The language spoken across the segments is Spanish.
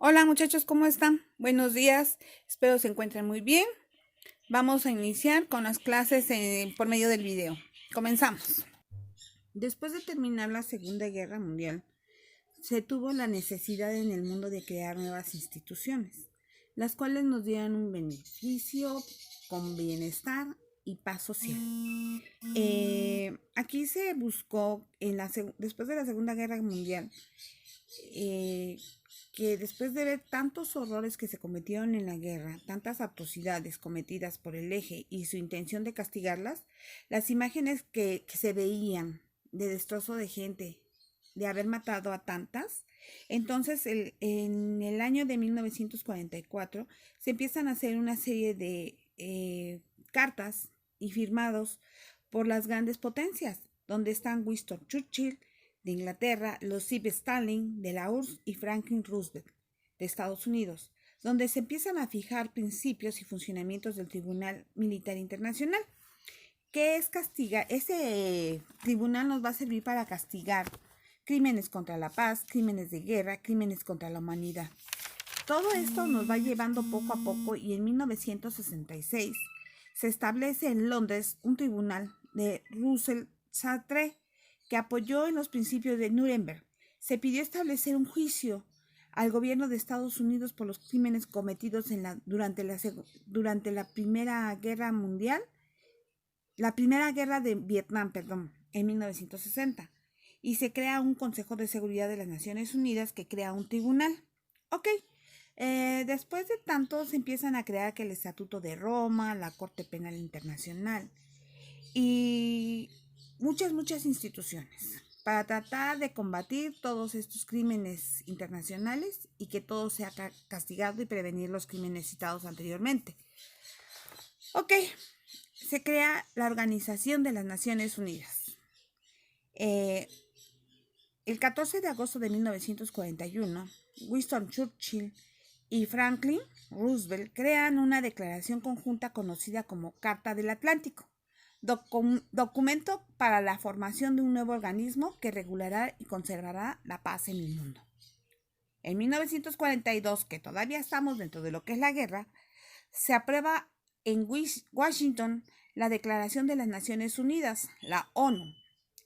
Hola muchachos, ¿cómo están? Buenos días, espero se encuentren muy bien. Vamos a iniciar con las clases por medio del video. Comenzamos. Después de terminar la Segunda Guerra Mundial, se tuvo la necesidad en el mundo de crear nuevas instituciones, las cuales nos dieran un beneficio con bienestar y paz social. Aquí se buscó, después de la Segunda Guerra Mundial, eh, que después de ver tantos horrores que se cometieron en la guerra, tantas atrocidades cometidas por el eje y su intención de castigarlas, las imágenes que se veían de destrozo de gente, de haber matado a tantas, entonces en el año de 1944 se empiezan a hacer una serie de cartas y firmados por las grandes potencias, donde están Winston Churchill de Inglaterra, Joseph Stalin de la URSS y Franklin Roosevelt de Estados Unidos, donde se empiezan a fijar principios y funcionamientos del Tribunal Militar Internacional. ¿Qué es castigar? Ese tribunal nos va a servir para castigar crímenes contra la paz, crímenes de guerra, crímenes contra la humanidad. Todo esto nos va llevando poco a poco y en 1966 se establece en Londres un tribunal de Russell-Sartre que apoyó en los principios de Nuremberg. Se pidió establecer un juicio al gobierno de Estados Unidos por los crímenes cometidos durante la Primera Guerra Mundial, la Primera Guerra de Vietnam, en 1960. Y se crea un Consejo de Seguridad de las Naciones Unidas que crea un tribunal. Ok, después de tanto se empiezan a crear que el Estatuto de Roma, la Corte Penal Internacional y muchas instituciones para tratar de combatir todos estos crímenes internacionales y que todo sea castigado y prevenir los crímenes citados anteriormente. Ok, se crea la Organización de las Naciones Unidas. El 14 de agosto de 1941, Winston Churchill y Franklin Roosevelt crean una declaración conjunta conocida como Carta del Atlántico, documento para la formación de un nuevo organismo que regulará y conservará la paz en el mundo. En 1942, que todavía estamos dentro de lo que es la guerra, se aprueba en Washington la Declaración de las Naciones Unidas, la ONU,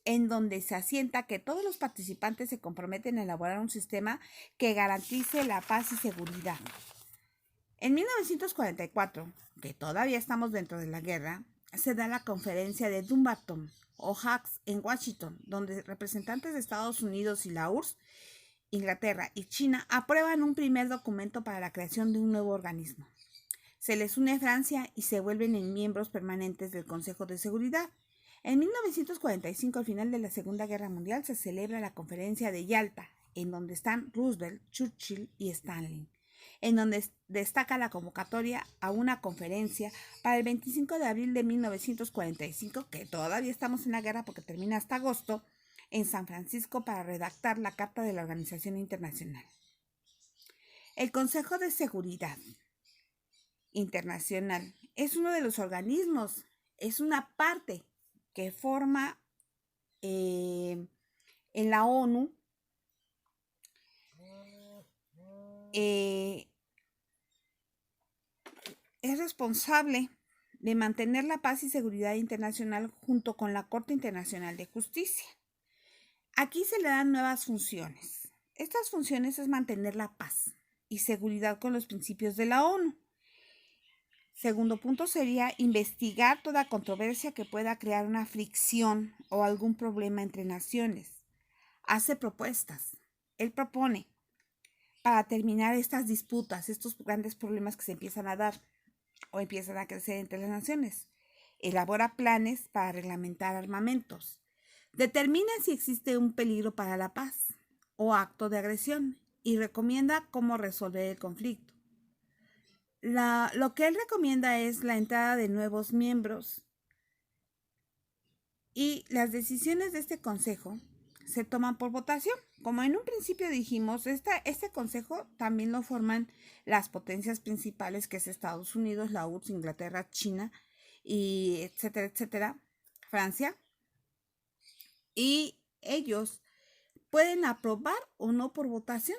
en donde se asienta que todos los participantes se comprometen a elaborar un sistema que garantice la paz y seguridad. En 1944, que todavía estamos dentro de la guerra, se da la conferencia de Dumbarton o Hacks en Washington, donde representantes de Estados Unidos y la URSS, Inglaterra y China aprueban un primer documento para la creación de un nuevo organismo. Se les une Francia y se vuelven en miembros permanentes del Consejo de Seguridad. En 1945, al final de la Segunda Guerra Mundial, se celebra la Conferencia de Yalta, en donde están Roosevelt, Churchill y Stalin, en donde destaca la convocatoria a una conferencia para el 25 de abril de 1945, que todavía estamos en la guerra porque termina hasta agosto, en San Francisco para redactar la Carta de la Organización Internacional. El Consejo de Seguridad Internacional es uno de los organismos, es una parte que forma en la ONU es responsable de mantener la paz y seguridad internacional junto con la Corte Internacional de Justicia. Aquí se le dan nuevas funciones. Estas funciones es mantener la paz y seguridad con los principios de la ONU. Segundo punto sería investigar toda controversia que pueda crear una fricción o algún problema entre naciones. Hace propuestas. Él propone para terminar estas disputas, estos grandes problemas que se empiezan a dar o empiezan a crecer entre las naciones. Elabora planes para reglamentar armamentos. Determina si existe un peligro para la paz o acto de agresión y recomienda cómo resolver el conflicto. Lo que él recomienda es la entrada de nuevos miembros y las decisiones de este consejo se toman por votación. Como en un principio dijimos, este consejo también lo forman las potencias principales, que es Estados Unidos, la URSS, Inglaterra, China, y etcétera, Francia. Y ellos pueden aprobar o no por votación.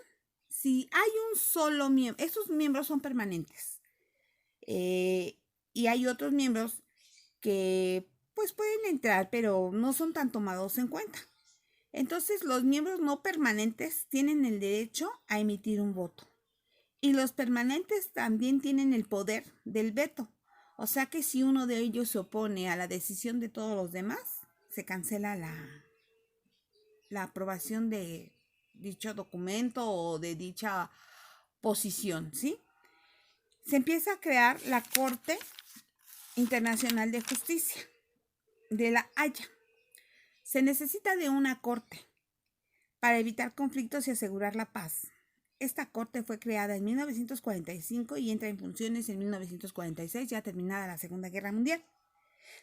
si hay un solo miembro, estos miembros son permanentes, y hay otros miembros que pues pueden entrar, pero no son tan tomados en cuenta. Entonces, los miembros no permanentes tienen el derecho a emitir un voto. Y los permanentes también tienen el poder del veto. O sea que si uno de ellos se opone a la decisión de todos los demás, se cancela la aprobación de dicho documento o de dicha posición, ¿sí? Se empieza a crear la Corte Internacional de Justicia de la Haya. Se necesita de una corte para evitar conflictos y asegurar la paz. Esta corte fue creada en 1945 y entra en funciones en 1946, ya terminada la Segunda Guerra Mundial.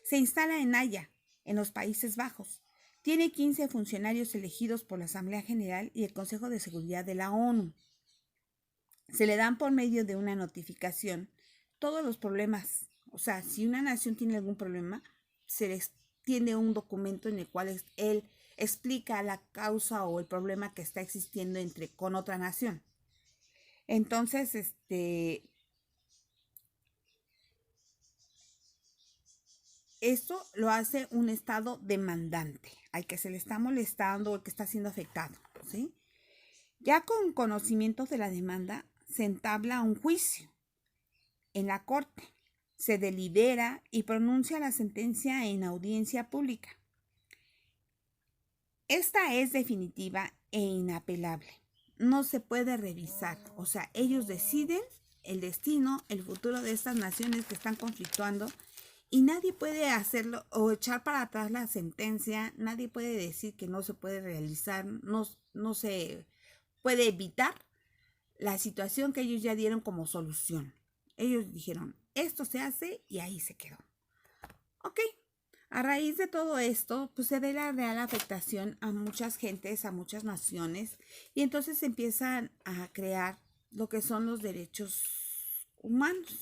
Se instala en Haya, en los Países Bajos. Tiene 15 funcionarios elegidos por la Asamblea General y el Consejo de Seguridad de la ONU. Se le dan por medio de una notificación todos los problemas. O sea, si una nación tiene algún problema, se les tiene un documento en el cual él explica la causa o el problema que está existiendo con otra nación. Entonces, esto lo hace un estado demandante, al que se le está molestando o el que está siendo afectado, ¿sí? Ya con conocimiento de la demanda, se entabla un juicio en la corte, se delibera y pronuncia la sentencia en audiencia pública. Esta es definitiva e inapelable. No se puede revisar. O sea, ellos deciden el destino, el futuro de estas naciones que están conflictuando y nadie puede hacerlo o echar para atrás la sentencia. Nadie puede decir que no se puede realizar, no se puede evitar la situación que ellos ya dieron como solución. Ellos dijeron, esto se hace y ahí se quedó. Ok. A raíz de todo esto, pues se ve la real afectación a muchas gentes, a muchas naciones, y entonces se empiezan a crear lo que son los derechos humanos.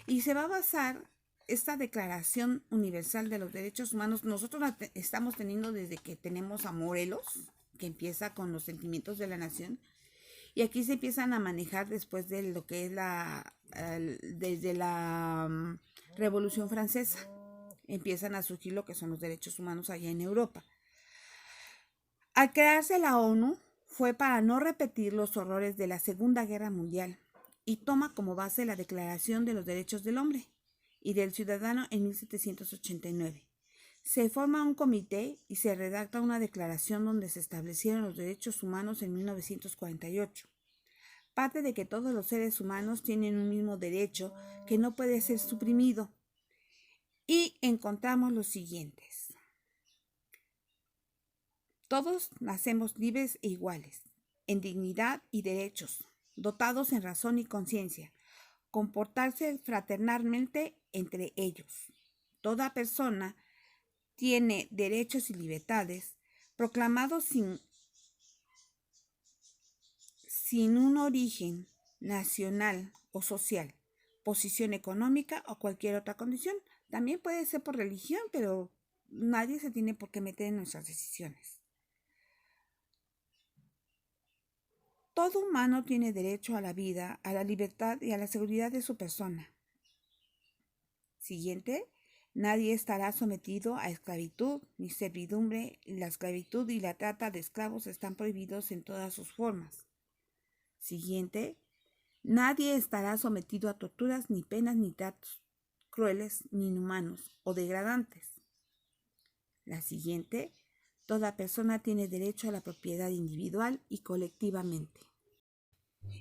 Y se va a basar esta Declaración Universal de los Derechos Humanos. Nosotros la estamos teniendo desde que tenemos a Morelos, que empieza con los sentimientos de la nación, y aquí se empiezan a manejar después de lo que es desde la Revolución Francesa. Empiezan a surgir lo que son los derechos humanos allá en Europa. Al crearse la ONU fue para no repetir los horrores de la Segunda Guerra Mundial y toma como base la Declaración de los Derechos del Hombre y del Ciudadano en 1789. Se forma un comité y se redacta una declaración donde se establecieron los derechos humanos en 1948. Parte de que todos los seres humanos tienen un mismo derecho que no puede ser suprimido. Y encontramos los siguientes. Todos nacemos libres e iguales, en dignidad y derechos, dotados en razón y conciencia, comportarse fraternalmente entre ellos. Toda persona tiene derechos y libertades proclamados sin un origen nacional o social, posición económica o cualquier otra condición. También puede ser por religión, pero nadie se tiene por qué meter en nuestras decisiones. Todo humano tiene derecho a la vida, a la libertad y a la seguridad de su persona. Siguiente, nadie estará sometido a esclavitud ni servidumbre. La esclavitud y la trata de esclavos están prohibidos en todas sus formas. Siguiente, nadie estará sometido a torturas, ni penas, ni tratos crueles, ni inhumanos o degradantes. La siguiente, toda persona tiene derecho a la propiedad individual y colectivamente.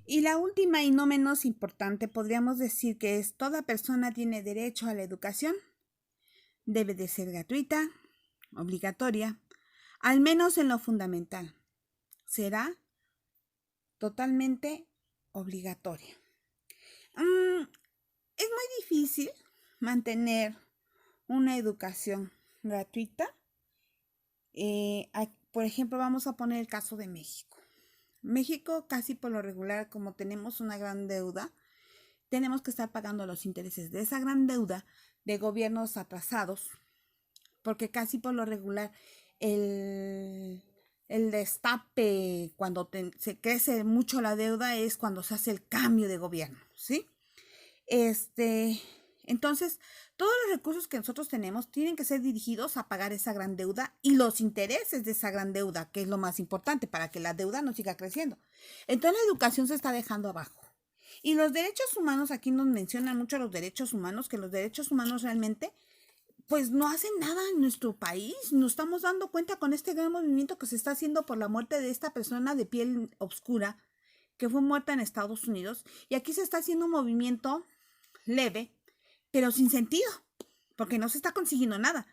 Y la última y no menos importante, podríamos decir que es toda persona tiene derecho a la educación. Debe de ser gratuita, obligatoria, al menos en lo fundamental. Será totalmente obligatoria. Es muy difícil mantener una educación gratuita. Por ejemplo, vamos a poner el caso de México. México casi por lo regular, como tenemos una gran deuda, tenemos que estar pagando los intereses de esa gran deuda de gobiernos atrasados, porque casi por lo regular el destape cuando se crece mucho la deuda es cuando se hace el cambio de gobierno, ¿sí? Entonces, todos los recursos que nosotros tenemos tienen que ser dirigidos a pagar esa gran deuda y los intereses de esa gran deuda, que es lo más importante para que la deuda no siga creciendo. Entonces, la educación se está dejando abajo. Y los derechos humanos, aquí nos mencionan mucho los derechos humanos, que los derechos humanos realmente pues no hacen nada en nuestro país. Nos estamos dando cuenta con este gran movimiento que se está haciendo por la muerte de esta persona de piel oscura que fue muerta en Estados Unidos. Y aquí se está haciendo un movimiento leve, pero sin sentido, porque no se está consiguiendo nada.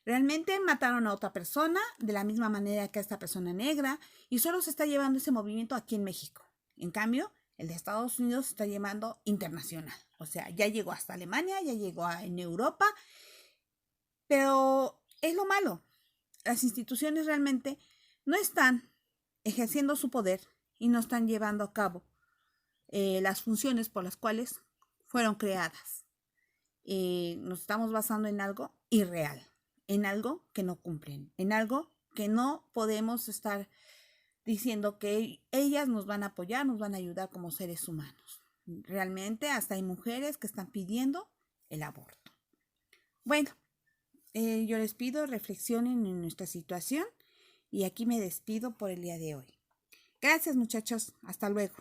Realmente mataron a otra persona de la misma manera que a esta persona negra y solo se está llevando ese movimiento aquí en México. En cambio, el de Estados Unidos se está llevando internacional. O sea, ya llegó hasta Alemania, ya llegó en Europa, pero es lo malo. Las instituciones realmente no están ejerciendo su poder y no están llevando a cabo las funciones por las cuales fueron creadas. Nos estamos basando en algo irreal, en algo que no cumplen, en algo que no podemos estar diciendo que ellas nos van a apoyar, nos van a ayudar como seres humanos. Realmente hasta hay mujeres que están pidiendo el aborto. Bueno, yo les pido reflexionen en nuestra situación y aquí me despido por el día de hoy. Gracias muchachos, hasta luego.